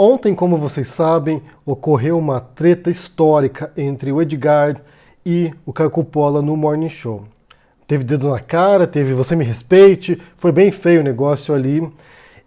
Ontem, como vocês sabem, ocorreu uma treta histórica entre o Edgar e o Caio Coppola no Morning Show. Teve dedo na cara, teve você me respeite, foi bem feio o negócio ali.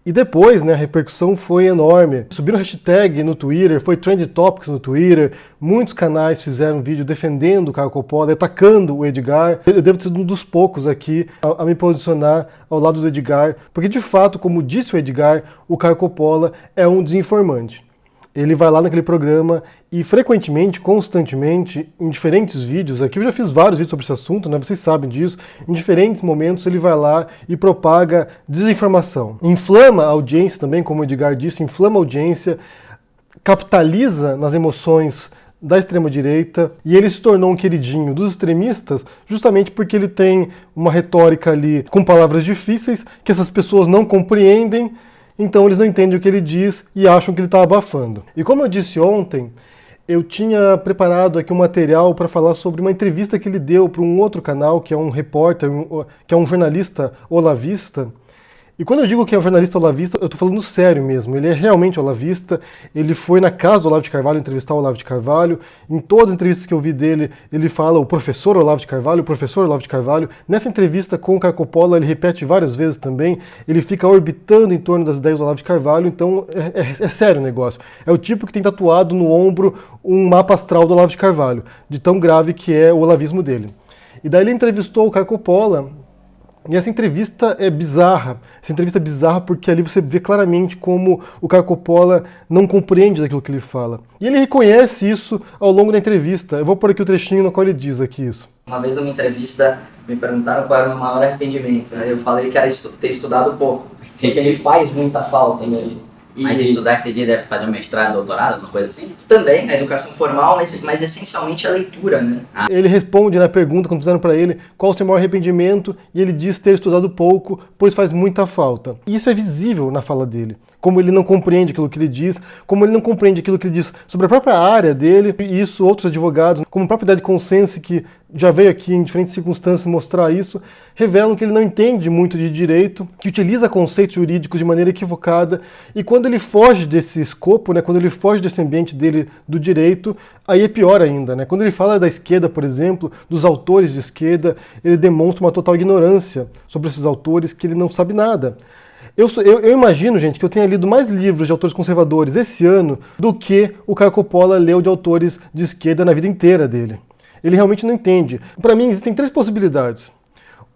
E depois, né, a repercussão foi enorme. Subiram hashtag no Twitter, foi Trend Topics no Twitter, muitos canais fizeram vídeo defendendo o Caio Coppola, atacando o Edgar. Eu devo ser um dos poucos aqui a me posicionar ao lado do Edgar, porque de fato, como disse o Edgar, o Caio Coppola é um desinformante. Ele vai lá naquele programa e frequentemente, constantemente, em diferentes vídeos, aqui eu já fiz vários vídeos sobre esse assunto, né? Vocês sabem disso, em diferentes momentos ele vai lá e propaga desinformação. Inflama a audiência também, como o Edgar disse, inflama a audiência, capitaliza nas emoções da extrema-direita, e ele se tornou um queridinho dos extremistas justamente porque ele tem uma retórica ali com palavras difíceis que essas pessoas não compreendem. Então eles não entendem o que ele diz e acham que ele está abafando. E como eu disse ontem, eu tinha preparado aqui um material para falar sobre uma entrevista que ele deu para um outro canal, que é um repórter, que é um jornalista olavista. E quando eu digo que é um jornalista olavista, eu estou falando sério mesmo. Ele é realmente olavista. Ele foi na casa do Olavo de Carvalho entrevistar o Olavo de Carvalho. Em todas as entrevistas que eu vi dele, ele fala o professor Olavo de Carvalho, o professor Olavo de Carvalho. Nessa entrevista com o Caio Coppola, ele repete várias vezes também. Ele fica orbitando em torno das ideias do Olavo de Carvalho. Então é sério o negócio. É o tipo que tem tatuado no ombro um mapa astral do Olavo de Carvalho, de tão grave que é o olavismo dele. E daí ele entrevistou o Caio Coppola. E essa entrevista é bizarra. Essa entrevista é bizarra porque ali você vê claramente como o Caio Coppola não compreende daquilo que ele fala. E ele reconhece isso ao longo da entrevista. Eu vou pôr aqui o trechinho no qual ele diz aqui isso. Uma vez numa entrevista me perguntaram qual era o meu maior arrependimento. Eu falei que era ter estudado pouco, porque ele faz muita falta mesmo. Mas estudar, que você diz, é fazer um mestrado, doutorado, uma coisa assim? Também, a educação formal, mas essencialmente a leitura, né? Ele responde na pergunta, quando fizeram para ele, qual o seu maior arrependimento, e ele diz ter estudado pouco, pois faz muita falta. E isso é visível na fala dele. Como ele não compreende aquilo que ele diz, como ele não compreende aquilo que ele diz sobre a própria área dele, e isso outros advogados, como a própria idade consenso, que já veio aqui em diferentes circunstâncias mostrar isso, revelam que ele não entende muito de direito, que utiliza conceitos jurídicos de maneira equivocada, e quando ele foge desse escopo, né, quando ele foge desse ambiente dele do direito, aí é pior ainda, né? Quando ele fala da esquerda, por exemplo, dos autores de esquerda, ele demonstra uma total ignorância sobre esses autores, que ele não sabe nada. Eu imagino, gente, que eu tenha lido mais livros de autores conservadores esse ano do que o Caio Coppola leu de autores de esquerda na vida inteira dele. Ele realmente não entende. Para mim, existem três possibilidades.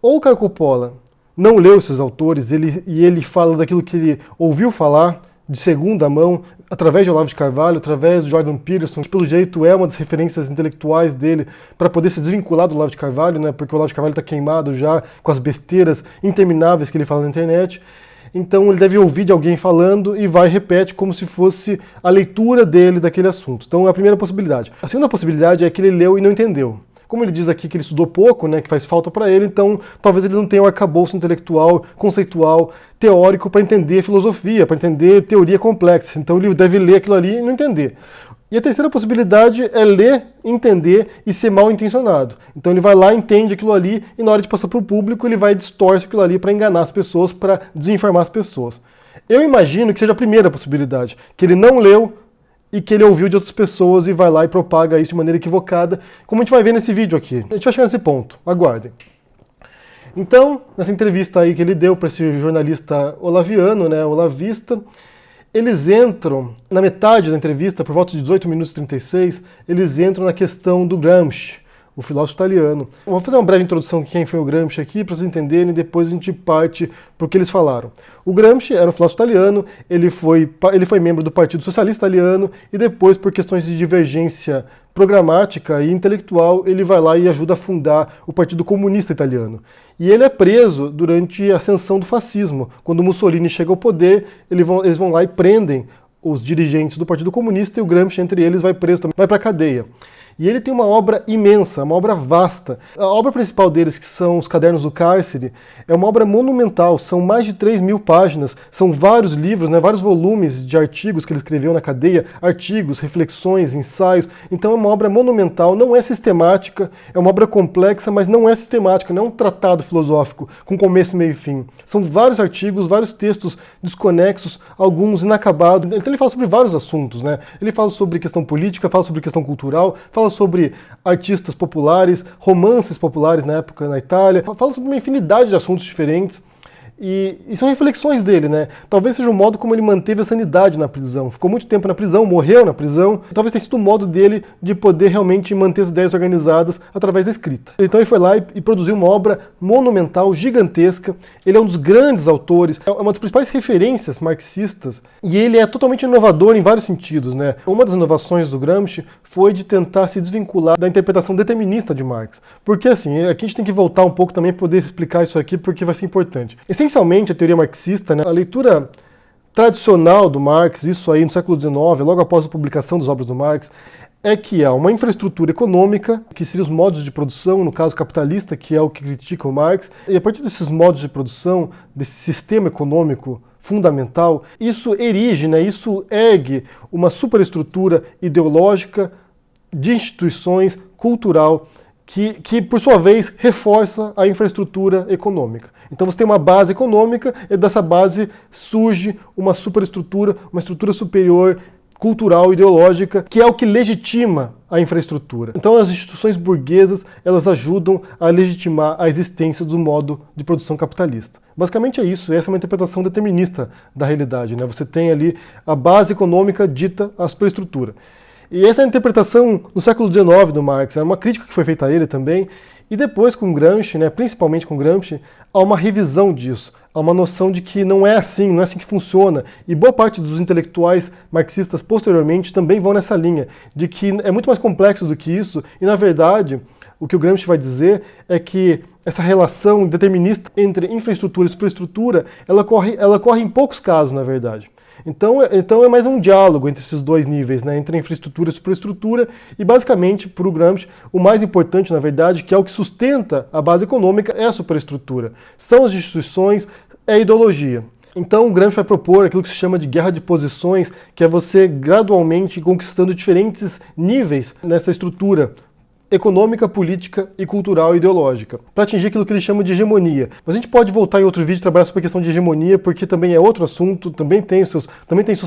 Ou o Caio Coppola não leu esses autores e ele fala daquilo que ele ouviu falar de segunda mão, através de Olavo de Carvalho, através de Jordan Peterson, que pelo jeito é uma das referências intelectuais dele para poder se desvincular do Olavo de Carvalho, né, porque o Olavo de Carvalho está queimado já com as besteiras intermináveis que ele fala na internet. Então ele deve ouvir de alguém falando e vai e repete como se fosse a leitura dele daquele assunto. Então é a primeira possibilidade. A segunda possibilidade é que ele leu e não entendeu. Como ele diz aqui que ele estudou pouco, né, que faz falta para ele, então talvez ele não tenha um arcabouço intelectual, conceitual, teórico para entender filosofia, para entender teoria complexa. Então ele deve ler aquilo ali e não entender. E a terceira possibilidade é ler, entender e ser mal intencionado. Então ele vai lá, entende aquilo ali e na hora de passar para o público ele vai e distorce aquilo ali para enganar as pessoas, para desinformar as pessoas. Eu imagino que seja a primeira possibilidade, que ele não leu e que ele ouviu de outras pessoas e vai lá e propaga isso de maneira equivocada, como a gente vai ver nesse vídeo aqui. A gente vai chegar nesse ponto, aguardem. Então, nessa entrevista aí que ele deu para esse jornalista olaviano, né, olavista, eles entram, na metade da entrevista, por volta de 18 minutos e 36, eles entram na questão do Gramsci, o filósofo italiano. Eu vou fazer uma breve introdução de quem foi o Gramsci aqui, para vocês entenderem, e depois a gente parte para o que eles falaram. O Gramsci era um filósofo italiano, ele foi membro do Partido Socialista Italiano, e depois, por questões de divergência programática e intelectual, ele vai lá e ajuda a fundar o Partido Comunista Italiano. E ele é preso durante a ascensão do fascismo. Quando Mussolini chega ao poder, eles vão lá e prendem os dirigentes do Partido Comunista, e o Gramsci, entre eles, vai preso também, vai para a cadeia. E ele tem uma obra imensa, uma obra vasta. A obra principal deles, que são os Cadernos do Cárcere, é uma obra monumental, são mais de 3.000 páginas, são vários livros, né, vários volumes de artigos que ele escreveu na cadeia, artigos, reflexões, ensaios. Então é uma obra monumental, não é sistemática, é uma obra complexa, mas não é sistemática, não é um tratado filosófico com começo, meio e fim. São vários artigos, vários textos desconexos, alguns inacabados. Então ele fala sobre vários assuntos, né? Ele fala sobre questão política, fala sobre questão cultural, fala sobre artistas populares, romances populares na época na Itália, fala sobre uma infinidade de assuntos diferentes. E são reflexões dele, né? Talvez seja o modo como ele manteve a sanidade na prisão. Ficou muito tempo na prisão, morreu na prisão. Talvez tenha sido o modo dele de poder realmente manter as ideias organizadas através da escrita. Então ele foi lá e produziu uma obra monumental, gigantesca. Ele é um dos grandes autores, é uma das principais referências marxistas. E ele é totalmente inovador em vários sentidos, né? Uma das inovações do Gramsci foi de tentar se desvincular da interpretação determinista de Marx. Porque assim, aqui a gente tem que voltar um pouco também para poder explicar isso aqui, porque vai ser importante. Essencialmente, a teoria marxista, né, a leitura tradicional do Marx, isso aí no século XIX, logo após a publicação das obras do Marx, é que há uma infraestrutura econômica, que seriam os modos de produção, no caso capitalista, que é o que critica o Marx, e a partir desses modos de produção, desse sistema econômico fundamental, isso erige, né, isso ergue uma superestrutura ideológica de instituições, cultural, que por sua vez reforça a infraestrutura econômica. Então você tem uma base econômica e dessa base surge uma superestrutura, uma estrutura superior cultural, ideológica, que é o que legitima a infraestrutura. Então as instituições burguesas, elas ajudam a legitimar a existência do modo de produção capitalista. Basicamente é isso, essa é uma interpretação determinista da realidade, né? Você tem ali a base econômica dita a superestrutura. E essa é a interpretação no século XIX do Marx, era uma crítica que foi feita a ele também, e depois com Gramsci, né, principalmente com Gramsci, há uma revisão disso, há uma noção de que não é assim que funciona, e boa parte dos intelectuais marxistas posteriormente também vão nessa linha, de que é muito mais complexo do que isso, e na verdade, o que o Gramsci vai dizer é que essa relação determinista entre infraestrutura e superestrutura, ela ocorre em poucos casos, na verdade. Então é mais um diálogo entre esses dois níveis, né, entre a infraestrutura e a superestrutura, e basicamente, para o Gramsci, o mais importante, na verdade, que é o que sustenta a base econômica, é a superestrutura. São as instituições, é a ideologia. Então o Gramsci vai propor aquilo que se chama de guerra de posições, que é você gradualmente conquistando diferentes níveis nessa estrutura econômica, política e cultural e ideológica, para atingir aquilo que ele chama de hegemonia. Mas a gente pode voltar em outro vídeo e trabalhar sobre a questão de hegemonia, porque também é outro assunto, também tem suas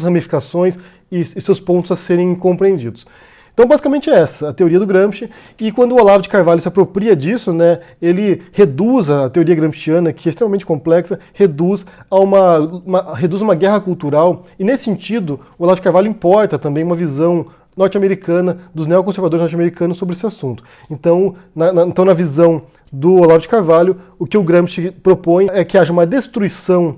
ramificações e seus pontos a serem compreendidos. Então, basicamente é essa, a teoria do Gramsci, e quando o Olavo de Carvalho se apropria disso, né, ele reduz a teoria gramsciana, que é extremamente complexa, reduz uma guerra cultural, e nesse sentido, o Olavo de Carvalho importa também uma visão norte-americana, dos neoconservadores norte-americanos sobre esse assunto. Então, na visão do Olavo de Carvalho, o que o Gramsci propõe é que haja uma destruição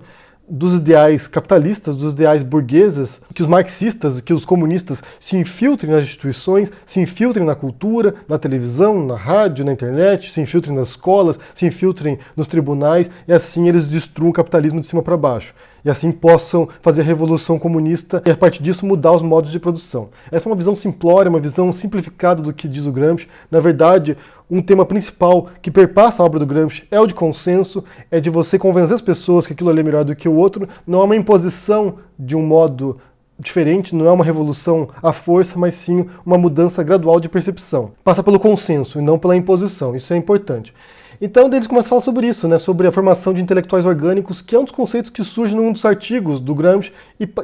dos ideais capitalistas, dos ideais burgueses, que os marxistas, que os comunistas se infiltrem nas instituições, se infiltrem na cultura, na televisão, na rádio, na internet, se infiltrem nas escolas, se infiltrem nos tribunais, e assim eles destruam o capitalismo de cima para baixo. E assim possam fazer a revolução comunista e a partir disso mudar os modos de produção. Essa é uma visão simplória, uma visão simplificada do que diz o Gramsci. Na verdade, um tema principal que perpassa a obra do Gramsci é o de consenso, é de você convencer as pessoas que aquilo ali é melhor do que o outro. Não é uma imposição de um modo diferente, não é uma revolução à força, mas sim uma mudança gradual de percepção. Passa pelo consenso e não pela imposição, isso é importante. Então, eles começam a falar sobre isso, né, sobre a formação de intelectuais orgânicos, que é um dos conceitos que surge num dos artigos do Gramsci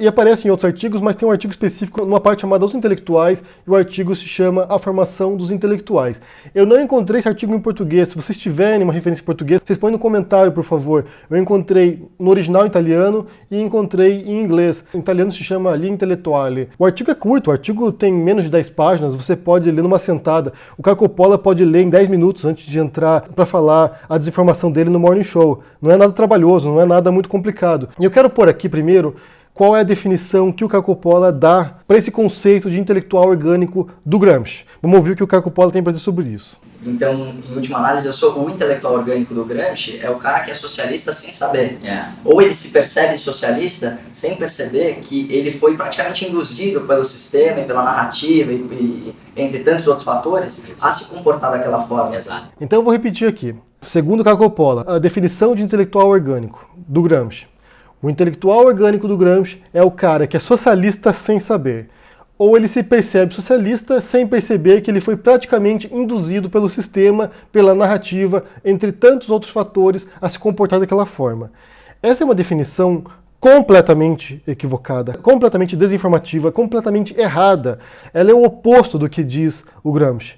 e aparece em outros artigos, mas tem um artigo específico numa parte chamada Os Intelectuais, e o artigo se chama A Formação dos Intelectuais. Eu não encontrei esse artigo em português, se vocês tiverem uma referência em português, vocês põem no comentário, por favor. Eu encontrei no original em italiano e encontrei em inglês. Em italiano se chama Linea Intellettuale. O artigo é curto, o artigo tem menos de 10 páginas, você pode ler numa sentada. O Caio Coppola pode ler em 10 minutos antes de entrar para falar a desinformação dele no Morning Show. Não é nada trabalhoso, não é nada muito complicado. E eu quero pôr aqui primeiro qual é a definição que o Caio Coppola dá para esse conceito de intelectual orgânico do Gramsci. Vamos ouvir o que o Caio Coppola tem para dizer sobre isso. Então, em última análise, eu sou o intelectual orgânico do Gramsci, é o cara que é socialista sem saber. Ou ele se percebe socialista sem perceber que ele foi praticamente induzido pelo sistema e pela narrativa e entre tantos outros fatores a se comportar daquela forma. Exato. Então eu vou repetir aqui. Segundo Caio Coppola, a definição de intelectual orgânico do Gramsci. O intelectual orgânico do Gramsci é o cara que é socialista sem saber. Ou ele se percebe socialista sem perceber que ele foi praticamente induzido pelo sistema, pela narrativa, entre tantos outros fatores, a se comportar daquela forma. Essa é uma definição completamente equivocada, completamente desinformativa, completamente errada. Ela é o oposto do que diz o Gramsci.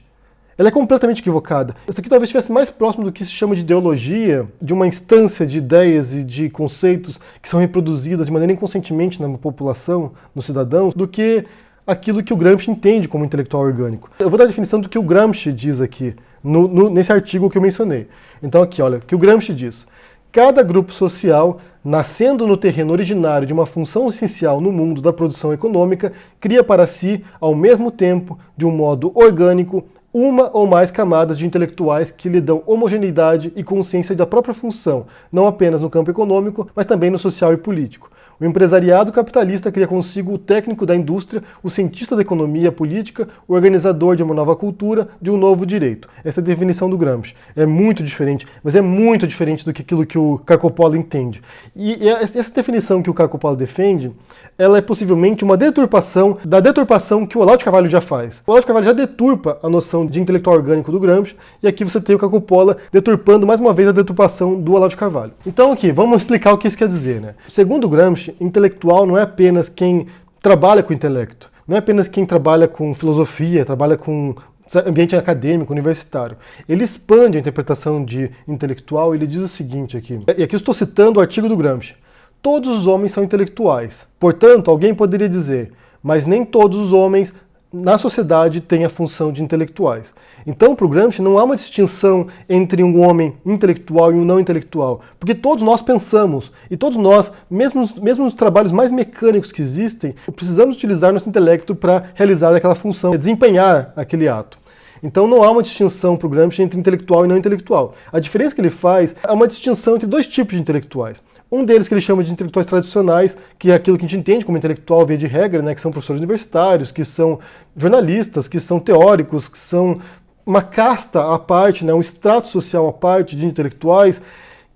Ela é completamente equivocada. Isso aqui talvez estivesse mais próximo do que se chama de ideologia, de uma instância de ideias e de conceitos que são reproduzidas de maneira inconscientemente na população, nos cidadãos, do que aquilo que o Gramsci entende como intelectual orgânico. Eu vou dar a definição do que o Gramsci diz aqui, nesse artigo que eu mencionei. Então aqui, olha, o que o Gramsci diz. Cada grupo social, nascendo no terreno originário de uma função essencial no mundo da produção econômica, cria para si, ao mesmo tempo, de um modo orgânico, uma ou mais camadas de intelectuais que lhe dão homogeneidade e consciência da própria função, não apenas no campo econômico, mas também no social e político. O empresariado capitalista cria consigo o técnico da indústria, o cientista da economia política, o organizador de uma nova cultura, de um novo direito. Essa é a definição do Gramsci. É muito diferente, mas é muito diferente do que aquilo que o Caio Coppola entende. E essa definição que o Caio Coppola defende, ela é possivelmente uma deturpação da deturpação que o Olavo de Carvalho já faz. O Olavo de Carvalho já deturpa a noção de intelectual orgânico do Gramsci, e aqui você tem o Caio Coppola deturpando mais uma vez a deturpação do Olavo de Carvalho. Então aqui, vamos explicar o que isso quer dizer, né? Segundo o Gramsci, intelectual não é apenas quem trabalha com intelecto, não é apenas quem trabalha com filosofia, trabalha com ambiente acadêmico, universitário. Ele expande a interpretação de intelectual e ele diz o seguinte aqui, e aqui eu estou citando o artigo do Gramsci: todos os homens são intelectuais. Portanto, alguém poderia dizer, mas nem todos os homens na sociedade têm a função de intelectuais. Então, para o Gramsci, não há uma distinção entre um homem intelectual e um não intelectual, porque todos nós pensamos, e todos nós, mesmo nos trabalhos mais mecânicos que existem, precisamos utilizar nosso intelecto para realizar aquela função, desempenhar aquele ato. Então não há uma distinção para o Gramsci entre intelectual e não intelectual. A diferença que ele faz é uma distinção entre dois tipos de intelectuais. Um deles que ele chama de intelectuais tradicionais, que é aquilo que a gente entende como intelectual via de regra, né, que são professores universitários, que são jornalistas, que são teóricos, que são uma casta à parte, né, um extrato social à parte de intelectuais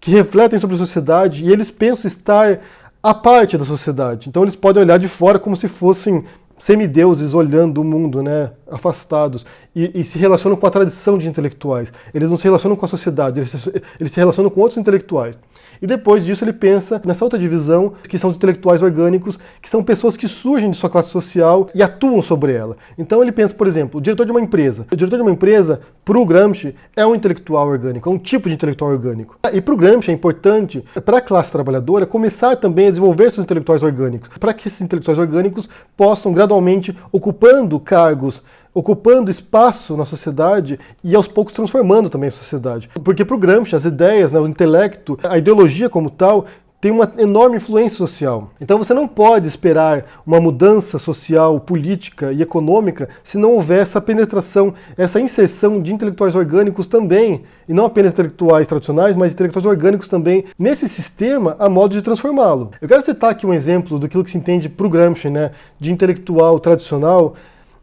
que refletem sobre a sociedade e eles pensam estar à parte da sociedade. Então eles podem olhar de fora como se fossem semideuses olhando o mundo, né, afastados, e se relacionam com a tradição de intelectuais. Eles não se relacionam com a sociedade, eles se relacionam com outros intelectuais. E depois disso ele pensa nessa outra divisão, que são os intelectuais orgânicos, que são pessoas que surgem de sua classe social e atuam sobre ela. Então ele pensa, por exemplo, o diretor de uma empresa. O diretor de uma empresa, para o Gramsci, é um intelectual orgânico, é um tipo de intelectual orgânico. E para o Gramsci é importante, para a classe trabalhadora, começar também a desenvolver seus intelectuais orgânicos, para que esses intelectuais orgânicos possam gradualmente, ocupando cargos, ocupando espaço na sociedade e aos poucos transformando também a sociedade. Porque para o Gramsci as ideias, né, o intelecto, a ideologia como tal, tem uma enorme influência social. Então você não pode esperar uma mudança social, política e econômica se não houver essa penetração, essa inserção de intelectuais orgânicos também, e não apenas intelectuais tradicionais, mas intelectuais orgânicos também, nesse sistema a modo de transformá-lo. Eu quero citar aqui um exemplo daquilo que se entende para o Gramsci, né, de intelectual tradicional.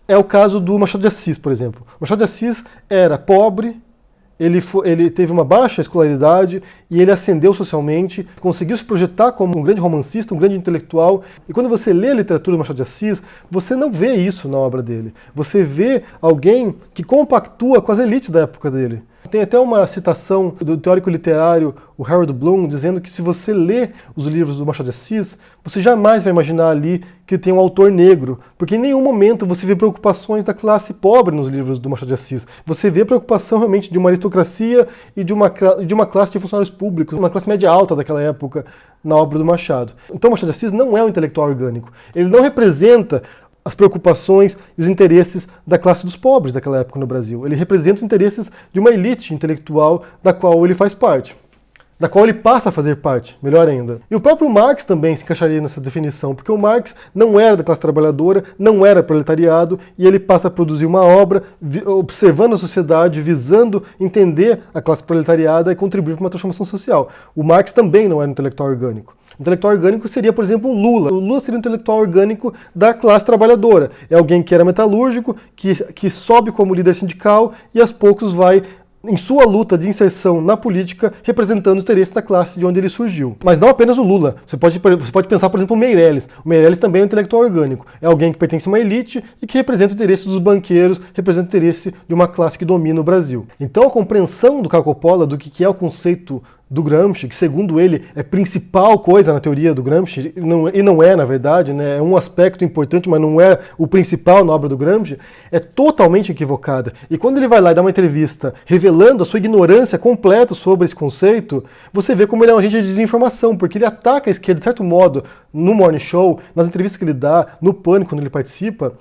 É o caso do Machado de Assis, por exemplo. Machado de Assis era pobre, ele teve uma baixa escolaridade e ele ascendeu socialmente, conseguiu se projetar como um grande romancista, um grande intelectual. E quando você lê a literatura do Machado de Assis, você não vê isso na obra dele. Você vê alguém que compactua com as elites da época dele. Tem até uma citação do teórico literário, o Harold Bloom, dizendo que se você lê os livros do Machado de Assis, você jamais vai imaginar ali que tem um autor negro, porque em nenhum momento você vê preocupações da classe pobre nos livros do Machado de Assis. Você vê preocupação realmente de uma aristocracia e de uma classe de funcionários públicos, uma classe média alta daquela época na obra do Machado. Então Machado de Assis não é um intelectual orgânico. Ele não representa as preocupações e os interesses da classe dos pobres daquela época no Brasil. Ele representa os interesses de uma elite intelectual da qual ele faz parte. da qual ele passa a fazer parte, melhor ainda. E o próprio Marx também se encaixaria nessa definição, porque o Marx não era da classe trabalhadora, não era proletariado, e ele passa a produzir uma obra observando a sociedade, visando entender a classe proletariada e contribuir para uma transformação social. O Marx também não era um intelectual orgânico. O intelectual orgânico seria, por exemplo, o Lula. O Lula seria um intelectual orgânico da classe trabalhadora. É alguém que era metalúrgico, que sobe como líder sindical e aos poucos vai, em sua luta de inserção na política, representando os interesses da classe de onde ele surgiu. Mas não apenas o Lula. Você pode pensar, por exemplo, o Meirelles. O Meirelles também é um intelectual orgânico. É alguém que pertence a uma elite e que representa o interesse dos banqueiros, representa o interesse de uma classe que domina o Brasil. Então a compreensão do Caio Coppola do que é o conceito do Gramsci, que segundo ele é a principal coisa na teoria do Gramsci, e não é, na verdade, né, é um aspecto importante, mas não é o principal na obra do Gramsci, é totalmente equivocada. E quando ele vai lá e dá uma entrevista revelando a sua ignorância completa sobre esse conceito, você vê como ele é um agente de desinformação, porque ele ataca a esquerda, de certo modo, no Morning Show, nas entrevistas que ele dá, no Pânico, quando ele participa,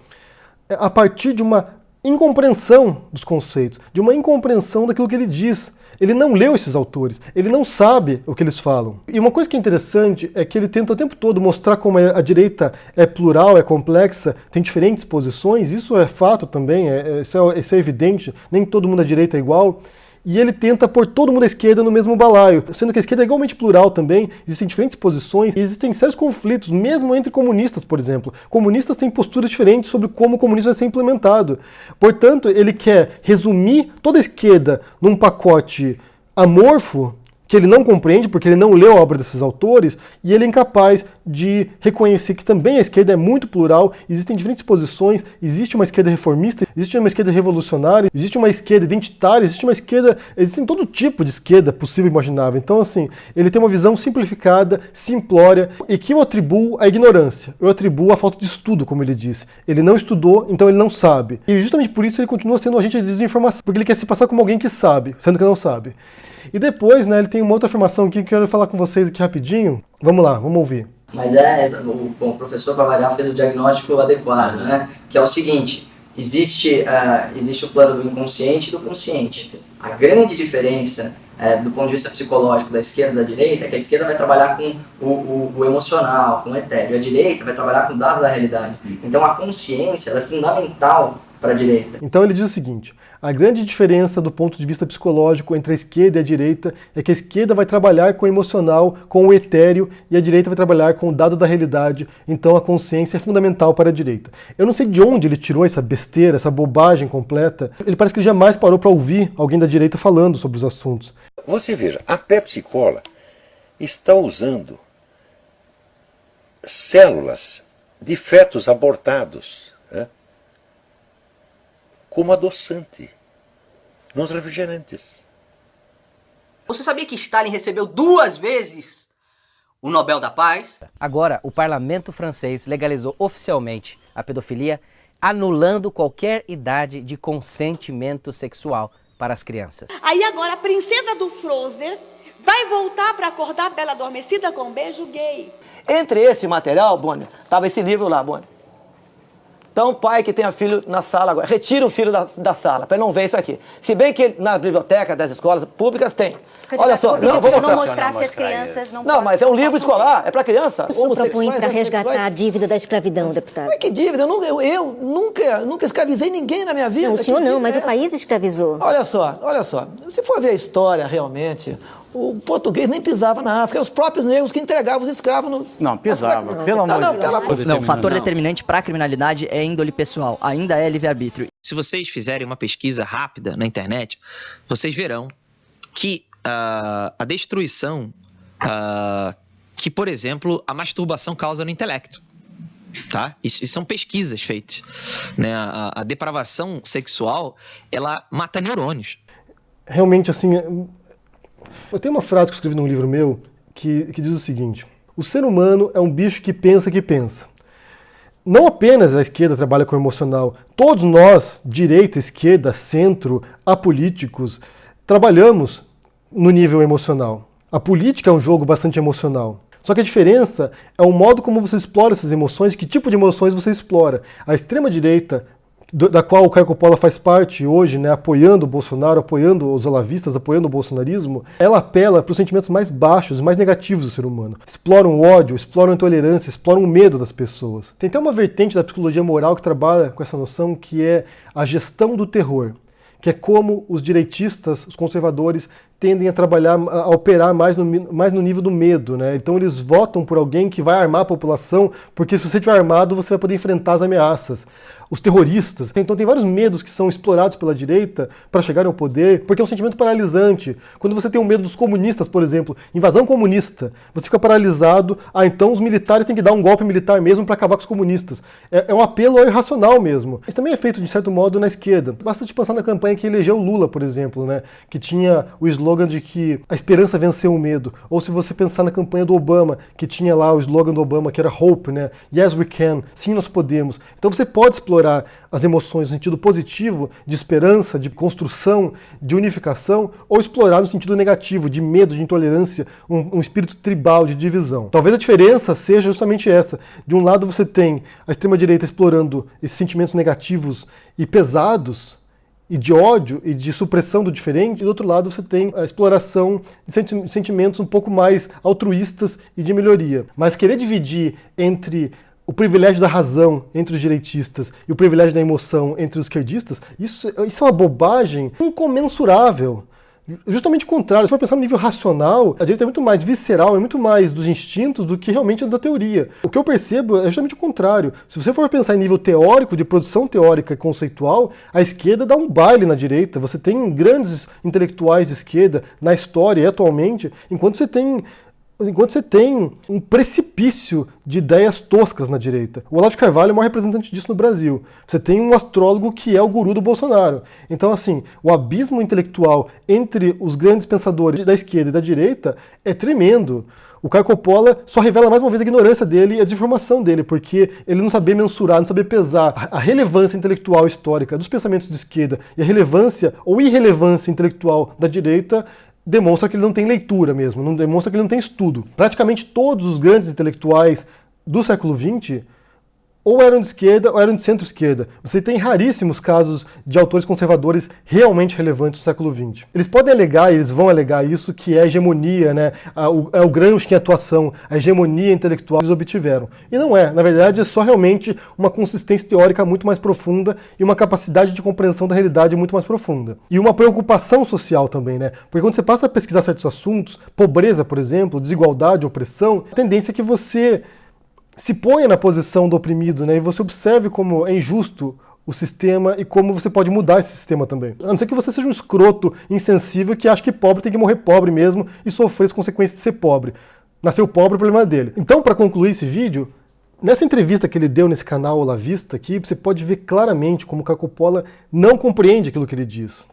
a partir de uma incompreensão dos conceitos, de uma incompreensão daquilo que ele diz. Ele não leu esses autores, ele não sabe o que eles falam. E uma coisa que é interessante é que ele tenta o tempo todo mostrar como a direita é plural, é complexa, tem diferentes posições, isso é fato também, isso é evidente, nem todo mundo à direita é igual. E ele tenta pôr todo mundo à esquerda no mesmo balaio, sendo que a esquerda é igualmente plural também, existem diferentes posições, e existem sérios conflitos, mesmo entre comunistas, por exemplo. Comunistas têm posturas diferentes sobre como o comunismo vai ser implementado. Portanto, ele quer resumir toda a esquerda num pacote amorfo, que ele não compreende, porque ele não leu a obra desses autores, e ele é incapaz de reconhecer que também a esquerda é muito plural, existem diferentes posições, existe uma esquerda reformista, existe uma esquerda revolucionária, existe uma esquerda identitária, existe todo tipo de esquerda possível e imaginável. Então, assim, ele tem uma visão simplificada, simplória, e que eu atribuo à ignorância, eu atribuo à falta de estudo, como ele disse. Ele não estudou, então ele não sabe. E justamente por isso ele continua sendo um agente de desinformação, porque ele quer se passar como alguém que sabe, sendo que não sabe. E depois, né, ele tem uma outra afirmação aqui que eu quero falar com vocês aqui rapidinho. Vamos lá, vamos ouvir. Mas o professor Bavarial fez o diagnóstico adequado, né? Que é o seguinte, existe o plano do inconsciente e do consciente. A grande diferença do ponto de vista psicológico da esquerda e da direita é que a esquerda vai trabalhar com o emocional, com o etéreo, e a direita vai trabalhar com dados da realidade. Então a consciência ela é fundamental para a direita. Então ele diz o seguinte: a grande diferença do ponto de vista psicológico entre a esquerda e a direita é que a esquerda vai trabalhar com o emocional, com o etéreo, e a direita vai trabalhar com o dado da realidade, então a consciência é fundamental para a direita. Eu não sei de onde ele tirou essa besteira, essa bobagem completa. Ele parece que ele jamais parou para ouvir alguém da direita falando sobre os assuntos. Você veja, a Pepsi Cola está usando células de fetos abortados, né, como adoçante nos refrigerantes. Você sabia que Stalin recebeu 2 vezes o Nobel da Paz? Agora, o parlamento francês legalizou oficialmente a pedofilia, anulando qualquer idade de consentimento sexual para as crianças. Aí agora a princesa do Frozen vai voltar para acordar a Bela Adormecida com um beijo gay. Entre esse material, Boni, estava esse livro lá, Boni. Então, pai que tenha filho na sala agora, retira o filho da sala, para ele não ver isso aqui. Se bem que na biblioteca das escolas públicas tem. Olha só, não vou não mostrar se as crianças não, mas é um livro escolar, é para criança. O senhor propõe para resgatar a dívida da escravidão, deputado. Mas que dívida? Eu nunca escravizei ninguém na minha vida. Não, o senhor não, mas o país escravizou. Olha só. Se for ver a história realmente, o português nem pisava na África, eram os próprios negros que entregavam os escravos no... Não, pisava, pelo amor de Deus. Não, o fator determinante para a criminalidade é índole pessoal, ainda é livre-arbítrio. Se vocês fizerem uma pesquisa rápida na internet, vocês verão que a destruição que, por exemplo, a masturbação causa no intelecto. Tá? Isso são pesquisas feitas, né? A depravação sexual, ela mata neurônios. Realmente, assim, eu tenho uma frase que eu escrevi num livro meu que diz o seguinte: o ser humano é um bicho que pensa que pensa. Não apenas a esquerda trabalha com o emocional, todos nós, direita, esquerda, centro, apolíticos, trabalhamos no nível emocional. A política é um jogo bastante emocional. Só que a diferença é o modo como você explora essas emoções, que tipo de emoções você explora. A extrema-direita, da qual o Caio Coppola faz parte hoje, né, apoiando o Bolsonaro, apoiando os olavistas, apoiando o bolsonarismo, ela apela para os sentimentos mais baixos, mais negativos do ser humano. Exploram o ódio, exploram a intolerância, exploram o medo das pessoas. Tem até uma vertente da psicologia moral que trabalha com essa noção, que é a gestão do terror, que é como os direitistas, os conservadores, tendem a trabalhar, a operar mais no nível do medo, né? Então eles votam por alguém que vai armar a população, porque se você estiver armado, você vai poder enfrentar as ameaças. Os terroristas. Então tem vários medos que são explorados pela direita para chegarem ao poder, porque é um sentimento paralisante. Quando você tem o medo dos comunistas, por exemplo, invasão comunista, você fica paralisado, então os militares têm que dar um golpe militar mesmo para acabar com os comunistas. É um apelo ao irracional mesmo. Isso também é feito, de certo modo, na esquerda. Basta te pensar na campanha que elegeu o Lula, por exemplo, né? Que tinha o slogan de que a esperança venceu o medo. Ou se você pensar na campanha do Obama, que tinha lá o slogan do Obama, que era Hope, né? Yes, we can. Sim, nós podemos. Então você pode explorar as emoções no sentido positivo, de esperança, de construção, de unificação, ou explorar no sentido negativo, de medo, de intolerância, um espírito tribal, de divisão. Talvez a diferença seja justamente essa. De um lado você tem a extrema-direita explorando esses sentimentos negativos e pesados, e de ódio e de supressão do diferente, e do outro lado você tem a exploração de sentimentos um pouco mais altruístas e de melhoria. Mas querer dividir entre o privilégio da razão entre os direitistas e o privilégio da emoção entre os esquerdistas, isso é uma bobagem incomensurável. Justamente o contrário, se for pensar no nível racional, a direita é muito mais visceral, é muito mais dos instintos do que realmente da teoria. O que eu percebo é justamente o contrário. Se você for pensar em nível teórico, de produção teórica e conceitual, a esquerda dá um baile na direita. Você tem grandes intelectuais de esquerda na história e atualmente, enquanto você tem um precipício de ideias toscas na direita. O Olavo de Carvalho é o maior representante disso no Brasil. Você tem um astrólogo que é o guru do Bolsonaro. Então, assim, o abismo intelectual entre os grandes pensadores da esquerda e da direita é tremendo. O Caio Coppola só revela mais uma vez a ignorância dele e a desinformação dele, porque ele não sabia mensurar, não sabia pesar a relevância intelectual histórica dos pensamentos de esquerda e a relevância ou irrelevância intelectual da direita. Demonstra que ele não tem leitura mesmo, não demonstra que ele não tem estudo. Praticamente todos os grandes intelectuais do século XX ou eram de esquerda ou eram de centro-esquerda. Você tem raríssimos casos de autores conservadores realmente relevantes do século XX. Eles podem alegar, e eles vão alegar isso, que é a hegemonia, né? É o Gramsci em atuação, a hegemonia intelectual que eles obtiveram. E não é. Na verdade, é só realmente uma consistência teórica muito mais profunda e uma capacidade de compreensão da realidade muito mais profunda. E uma preocupação social também, né? Porque quando você passa a pesquisar certos assuntos, pobreza, por exemplo, desigualdade, opressão, a tendência é que você se ponha na posição do oprimido, né? E você observe como é injusto o sistema e como você pode mudar esse sistema também. A não ser que você seja um escroto insensível que acha que pobre tem que morrer pobre mesmo e sofrer as consequências de ser pobre. Nasceu pobre, o problema é dele. Então, para concluir esse vídeo, nessa entrevista que ele deu nesse canal Olavista aqui, você pode ver claramente como o Caio Coppola não compreende aquilo que ele diz.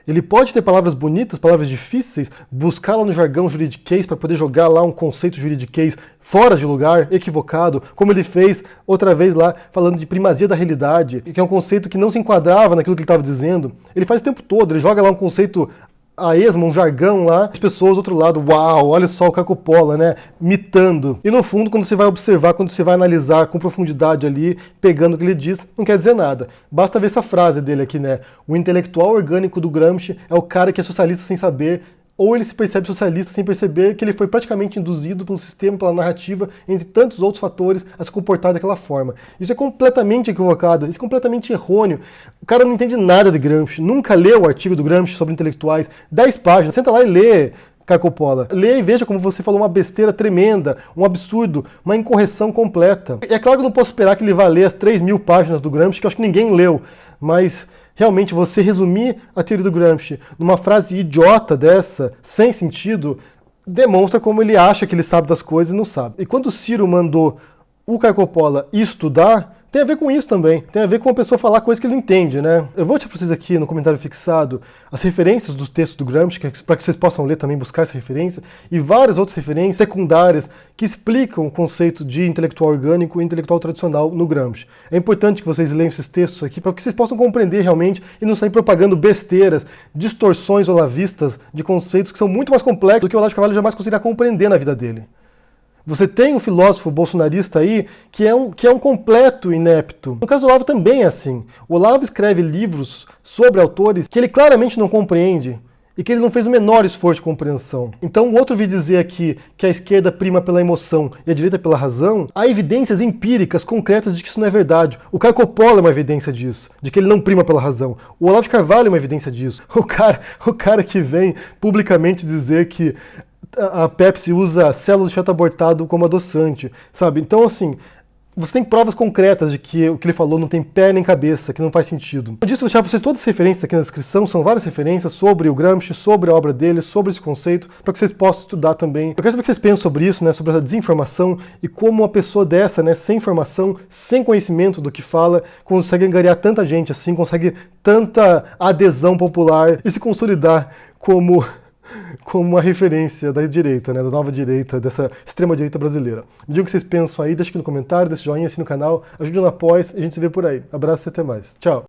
Ele pode ter palavras bonitas, palavras difíceis, buscar lá no jargão juridiquês para poder jogar lá um conceito juridiquês fora de lugar, equivocado, como ele fez outra vez lá, falando de primazia da realidade, que é um conceito que não se enquadrava naquilo que ele estava dizendo. Ele faz o tempo todo, ele joga lá um conceito a esmo, um jargão lá, as pessoas do outro lado, uau, olha só o Caio Coppola, né, mitando. E no fundo, quando você vai observar, quando você vai analisar com profundidade ali, pegando o que ele diz, não quer dizer nada. Basta ver essa frase dele aqui, né, o intelectual orgânico do Gramsci é o cara que é socialista sem saber, ou ele se percebe socialista sem perceber que ele foi praticamente induzido pelo sistema, pela narrativa, entre tantos outros fatores, a se comportar daquela forma. Isso é completamente equivocado, isso é completamente errôneo. O cara não entende nada de Gramsci, nunca leu o artigo do Gramsci sobre intelectuais, 10 páginas, senta lá e lê, Caio Coppola. Lê e veja como você falou uma besteira tremenda, um absurdo, uma incorreção completa. E é claro que eu não posso esperar que ele vá ler as 3.000 páginas do Gramsci, que eu acho que ninguém leu, mas realmente você resumir a teoria do Gramsci numa frase idiota dessa, sem sentido, demonstra como ele acha que ele sabe das coisas e não sabe. E quando o Ciro mandou o Caio Coppola estudar, tem a ver com isso também. Tem a ver com a pessoa falar coisas que ele não entende, né? Eu vou deixar para vocês aqui no comentário fixado as referências dos textos do Gramsci, para que vocês possam ler também, buscar essa referência, e várias outras referências secundárias que explicam o conceito de intelectual orgânico e intelectual tradicional no Gramsci. É importante que vocês leiam esses textos aqui para que vocês possam compreender realmente e não sair propagando besteiras, distorções olavistas de conceitos que são muito mais complexos do que o Olavo de Carvalho jamais conseguirá compreender na vida dele. Você tem um filósofo bolsonarista aí que é um completo inepto. No caso do Olavo também é assim. O Olavo escreve livros sobre autores que ele claramente não compreende e que ele não fez o menor esforço de compreensão. Então o outro vir dizer aqui que a esquerda prima pela emoção e a direita pela razão, há evidências empíricas, concretas de que isso não é verdade. O Caio Coppola é uma evidência disso, de que ele não prima pela razão. O Olavo de Carvalho é uma evidência disso. O cara que vem publicamente dizer que a Pepsi usa células de feto abortado como adoçante, sabe? Então, assim, você tem provas concretas de que o que ele falou não tem pé nem cabeça, que não faz sentido. Eu disse, vou deixar para vocês todas as referências aqui na descrição, são várias referências sobre o Gramsci, sobre a obra dele, sobre esse conceito, para que vocês possam estudar também. Eu quero saber o que vocês pensam sobre isso, né, sobre essa desinformação e como uma pessoa dessa, né, sem informação, sem conhecimento do que fala, consegue angariar tanta gente assim, consegue tanta adesão popular e se consolidar como uma referência da direita, né, da nova direita, dessa extrema-direita brasileira. Me diga o que vocês pensam aí, deixa aqui no comentário, deixa o joinha, assina o canal, ajude no apoio e a gente se vê por aí. Abraço e até mais. Tchau!